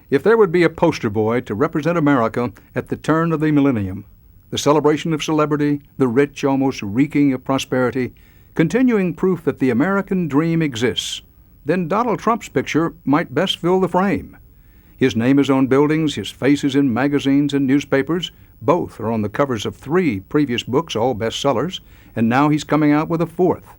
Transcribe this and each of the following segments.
If there would be a poster boy to represent America at the turn of the millennium, the celebration of celebrity, the rich almost reeking of prosperity, continuing proof that the American dream exists, then Donald Trump's picture might best fill the frame. His name is on buildings, his face is in magazines and newspapers. Both are on the covers of 3 previous books, all bestsellers, and now he's coming out with a 4th.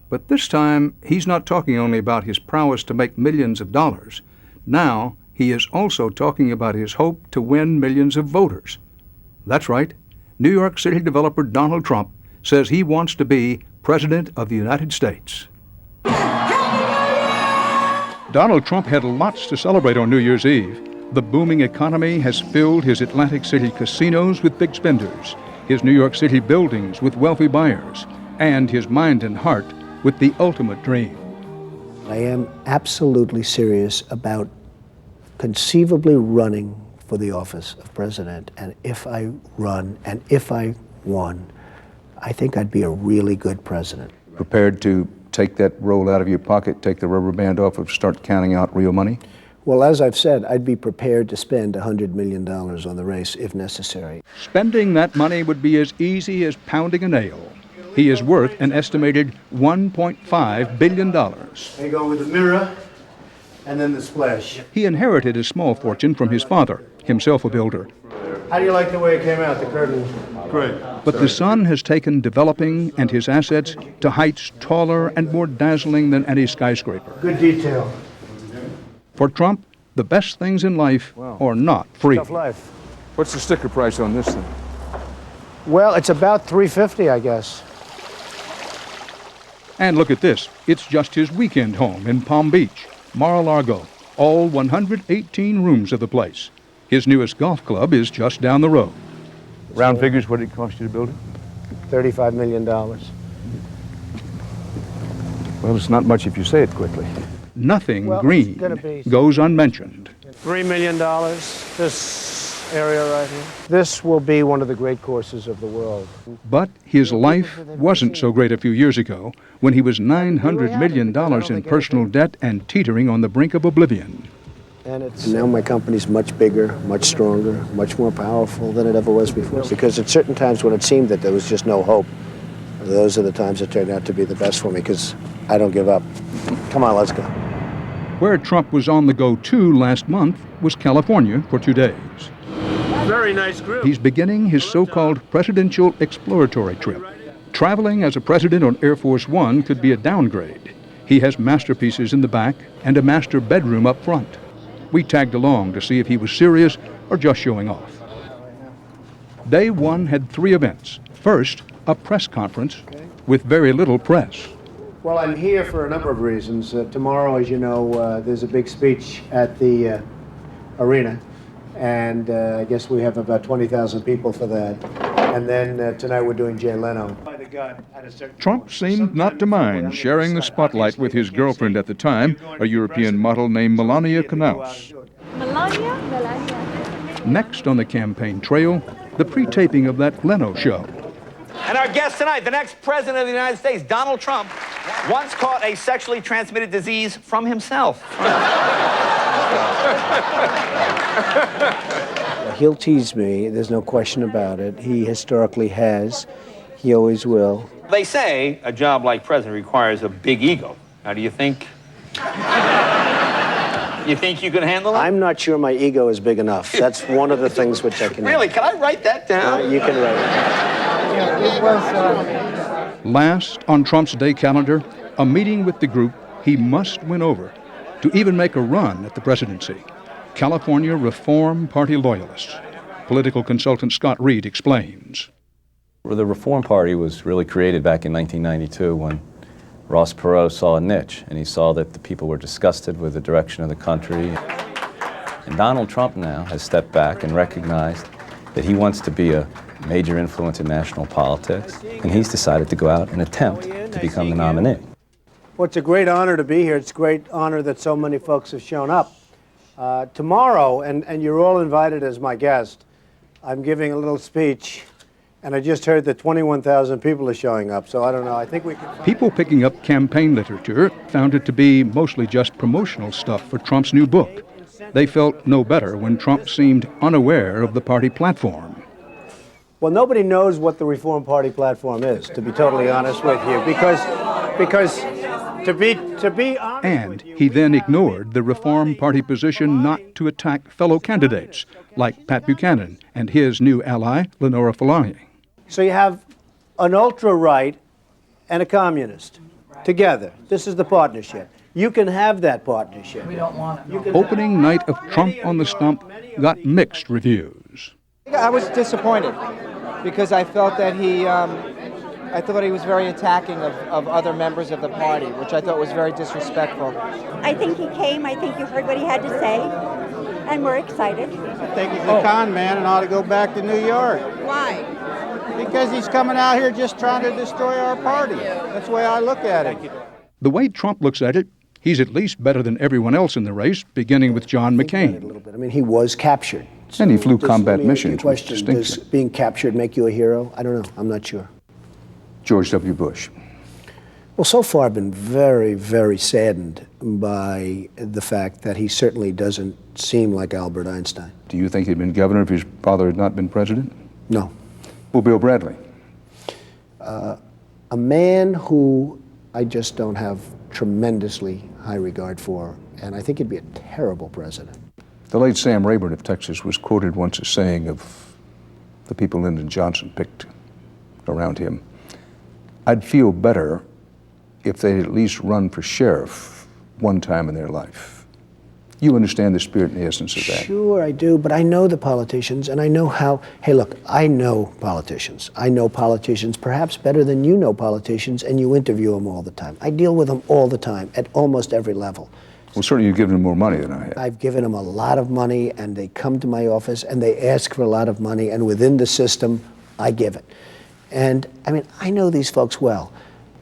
But this time, he's not talking only about his prowess to make millions of dollars. Now, he is also talking about his hope to win millions of voters. That's right. New York City developer Donald Trump says he wants to be President of the United States. Donald Trump had lots to celebrate on New Year's Eve. The booming economy has filled his Atlantic City casinos with big spenders, his New York City buildings with wealthy buyers, and his mind and heart with the ultimate dream. I am absolutely serious about conceivably running for the office of president. And if I run and if I won, I think I'd be a really good president. Prepared to take that roll out of your pocket, take the rubber band off, and start counting out real money? Well, as I've said, I'd be prepared to spend $100 million on the race if necessary. Spending that money would be as easy as pounding a nail. He is worth an estimated $1.5 billion. They go with the mirror and then the splash. He inherited a small fortune from his father, himself a builder. How do you like the way it came out, the curtain? Great. But the son has taken developing and his assets to heights taller and more dazzling than any skyscraper. Good detail. For Trump, the best things in life are not free. Tough life. What's the sticker price on this thing? Well, it's about $350, I guess. And look at this. It's just his weekend home in Palm Beach, Mar-a-Lago, all 118 rooms of the place. His newest golf club is just down the road. Round figures, what did it cost you to build it? $35 million. Well, it's not much if you say it quickly. Nothing Well, green it's gonna be- goes unmentioned. $3 million, this area right here. This will be one of the great courses of the world. But his life wasn't so great a few years ago when he was $900 million in personal debt and teetering on the brink of oblivion. And now my company's much bigger, much stronger, much more powerful than it ever was before. Because at certain times when it seemed that there was just no hope, those are the times that turned out to be the best for me because I don't give up. Come on, let's go. Where Trump was on the go to last month was California for 2 days. Very nice group. He's beginning his so-called presidential exploratory trip. Traveling as a president on Air Force One could be a downgrade. He has masterpieces in the back and a master bedroom up front. We tagged along to see if he was serious or just showing off. Day 1 had 3 events. First, a press conference with very little press. Well, I'm here for a number of reasons. Tomorrow, as you know, there's a big speech at the arena, and I guess we have about 20,000 people for that. And then tonight we're doing Jay Leno. Trump seemed not to mind sharing the spotlight with his girlfriend at the time, a European model named Melania Knauss. Melania? Next on the campaign trail, the pre-taping of that Leno show. And our guest tonight, the next president of the United States, Donald Trump, once caught a sexually transmitted disease from himself. He'll tease me, there's no question about it. He historically has. He always will. They say a job like president requires a big ego. Now, do you think... You think you can handle it? I'm not sure my ego is big enough. That's one of the things which I can... Really? Can I write that down? You can write it. Last on Trump's day calendar, a meeting with the group he must win over to even make a run at the presidency. California Reform Party loyalists. Political consultant Scott Reed explains. The Reform Party was really created back in 1992 when Ross Perot saw a niche, and he saw that the people were disgusted with the direction of the country. And Donald Trump now has stepped back and recognized that he wants to be a major influence in national politics, and he's decided to go out and attempt to become the nominee. Well, it's a great honor to be here. It's a great honor that so many folks have shown up. Tomorrow, and you're all invited as my guest, I'm giving a little speech, and I just heard that 21,000 people are showing up, so I don't know. I think we can... People picking up campaign literature found it to be mostly just promotional stuff for Trump's new book. They felt no better when Trump seemed unaware of the party platform. Well, nobody knows what the Reform Party platform is, to be totally honest with you, because to be honest And with you, he we then have ignored the a Reform variety Party of position not to attack fellow candidates like Pat Buchanan and his new ally, Lenora Falani. So you have an ultra-right and a communist together. This is the partnership. You can have that partnership. We don't want it. Opening night of Trump on the Stump got mixed reviews. I was disappointed because I felt that I thought he was very attacking of other members of the party, which I thought was very disrespectful. I think he came. I think you heard what he had to say, and we're excited. I think he's a con man and ought to go back to New York. Why? Because he's coming out here just trying to destroy our party. That's the way I look at it. The way Trump looks at it, he's at least better than everyone else in the race, beginning with John Think about it a McCain. little bit. I mean, he was captured. And he flew Does- combat let me ask you a missions with question. Does distinction. being captured make you a hero? I don't know. I'm not sure. George W. Bush. Well, so far I've been very, very saddened by the fact that he certainly doesn't seem like Albert Einstein. Do you think he'd been governor if his father had not been president? No. Well, Bill Bradley. A man who I just don't have tremendously high regard for, and I think he'd be a terrible president. The late Sam Rayburn of Texas was quoted once as saying of the people Lyndon Johnson picked around him, "I'd feel better if they'd at least run for sheriff one time in their life." You understand the spirit and the essence of that. Sure, I do, but I know the politicians, and I know how. Hey, look, I know politicians. I know politicians perhaps better than you know politicians, and you interview them all the time. I deal with them all the time at almost every level. Well, certainly you've given him more money than I have. I've given them a lot of money, and they come to my office and they ask for a lot of money, and within the system, I give it. And I mean, I know these folks well,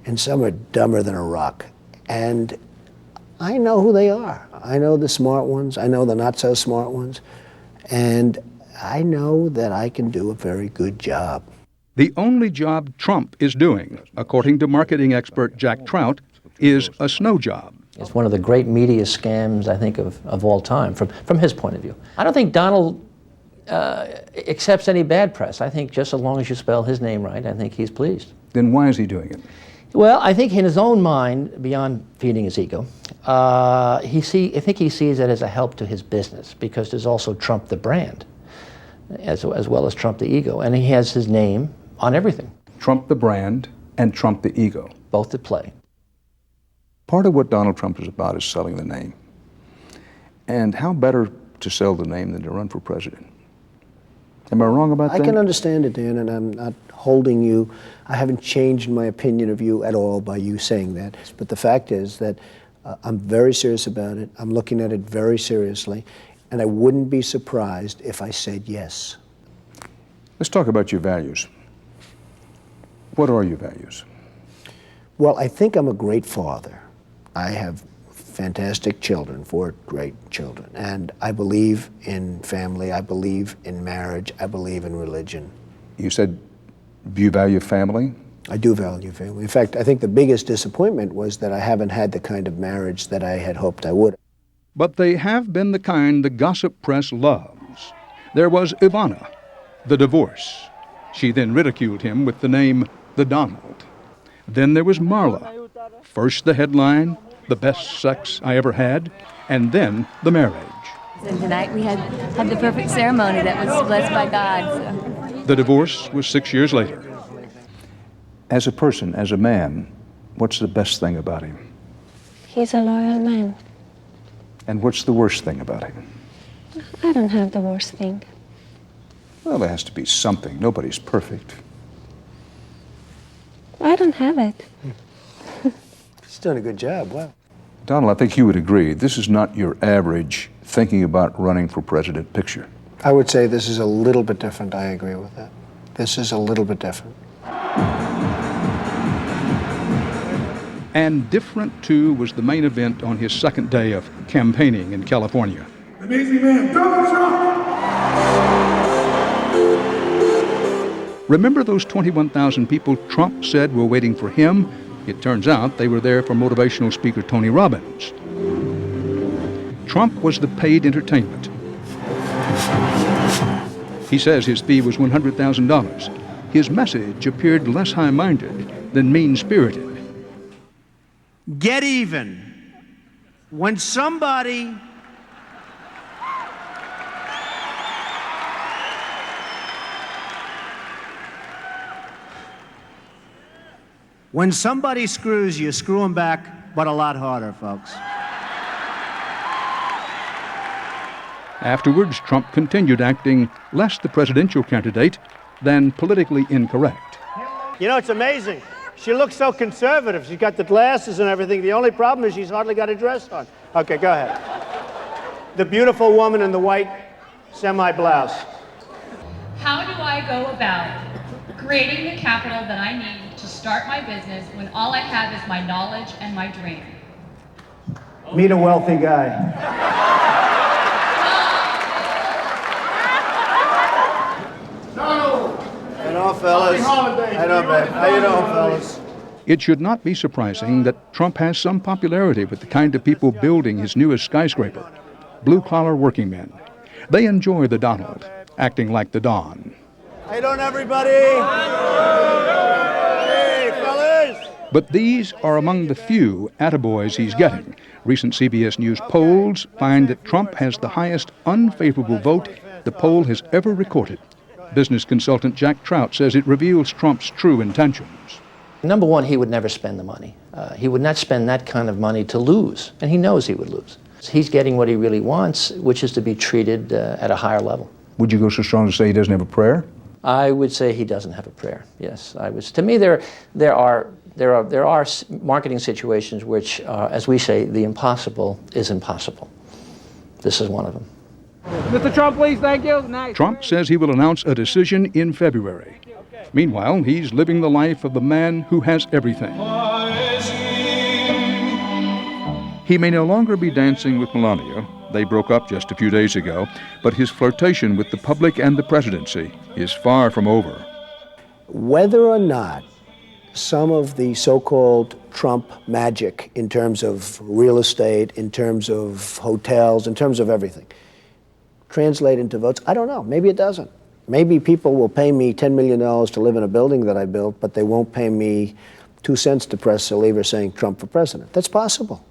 and some are dumber than a rock. And I know who they are. I know the smart ones, I know the not so smart ones, and I know that I can do a very good job. The only job Trump is doing, according to marketing expert Jack Trout, is a snow job. It's one of the great media scams, I think, of all time, from his point of view. I don't think Donald accepts any bad press. I think just as long as you spell his name right, I think he's pleased. Then why is he doing it? Well, I think in his own mind, beyond feeding his ego, I think he sees it as a help to his business, because there's also Trump the brand, as well as Trump the ego, and he has his name on everything. Trump the brand and Trump the ego. Both at play. Part of what Donald Trump is about is selling the name. And how better to sell the name than to run for president? Am I wrong about that? I can understand it, Dan, and I'm not holding you. I haven't changed my opinion of you at all by you saying that. But the fact is that I'm very serious about it. I'm looking at it very seriously, and I wouldn't be surprised if I said yes. Let's talk about your values. What are your values? Well, I think I'm a great father. I have fantastic children, 4 great children, and I believe in family, I believe in marriage, I believe in religion. You said you value family? I do value family. In fact, I think the biggest disappointment was that I haven't had the kind of marriage that I had hoped I would. But they have been the kind the gossip press loves. There was Ivana, the divorce. She then ridiculed him with the name The Donald. Then there was Marla. First the headline, the best sex I ever had, and then the marriage. And tonight we had the perfect ceremony that was blessed by God. So. The divorce was 6 years later. As a person, as a man, what's the best thing about him? He's a loyal man. And what's the worst thing about him? I don't have the worst thing. Well, there has to be something. Nobody's perfect. I don't have it. He's done a good job. Wow. Donald, I think you would agree, this is not your average thinking about running for president picture. I would say this is a little bit different. I agree with that. This is a little bit different. And different, too, was the main event on his second day of campaigning in California. Amazing man, Donald Trump! Remember those 21,000 people Trump said were waiting for him? It turns out they were there for motivational speaker Tony Robbins. Trump was the paid entertainment. He says his fee was $100,000. His message appeared less high-minded than mean-spirited. Get even. When somebody screws you, screw them back, but a lot harder, folks. Afterwards, Trump continued acting less the presidential candidate than politically incorrect. You know, it's amazing. She looks so conservative. She's got the glasses and everything. The only problem is she's hardly got a dress on. Okay, go ahead. The beautiful woman in the white semi-blouse. How do I go about creating the capital that I need to start my business when all I have is my knowledge and my dream? Meet a wealthy guy. Hello, fellas. How you doing, babe? How you doing, fellas? It should not be surprising that Trump has some popularity with the kind of people building his newest skyscraper, blue-collar working men. They enjoy the Donald, acting like the Don. How you doing, everybody? Hey, fellas! But these are among the few attaboys he's getting. Recent CBS News polls find that Trump has the highest unfavorable vote the poll has ever recorded. Business consultant Jack Trout says it reveals Trump's true intentions. Number one, he would never spend the money. He would not spend that kind of money to lose, and he knows he would lose. He's getting what he really wants, which is to be treated at a higher level. Would you go so strong as to say he doesn't have a prayer? I would say he doesn't have a prayer. Yes, I was. To me, there are marketing situations which, as we say, the impossible is impossible. This is one of them. Mr. Trump, please, thank you. Nice. Trump says he will announce a decision in February. Meanwhile, he's living the life of the man who has everything. He may no longer be dancing with Melania. They broke up just a few days ago, but his flirtation with the public and the presidency is far from over. Whether or not some of the so-called Trump magic in terms of real estate, in terms of hotels, in terms of everything, translate into votes, I don't know. Maybe it doesn't. Maybe people will pay me $10 million to live in a building that I built, but they won't pay me 2 cents to press a lever saying Trump for president. That's possible.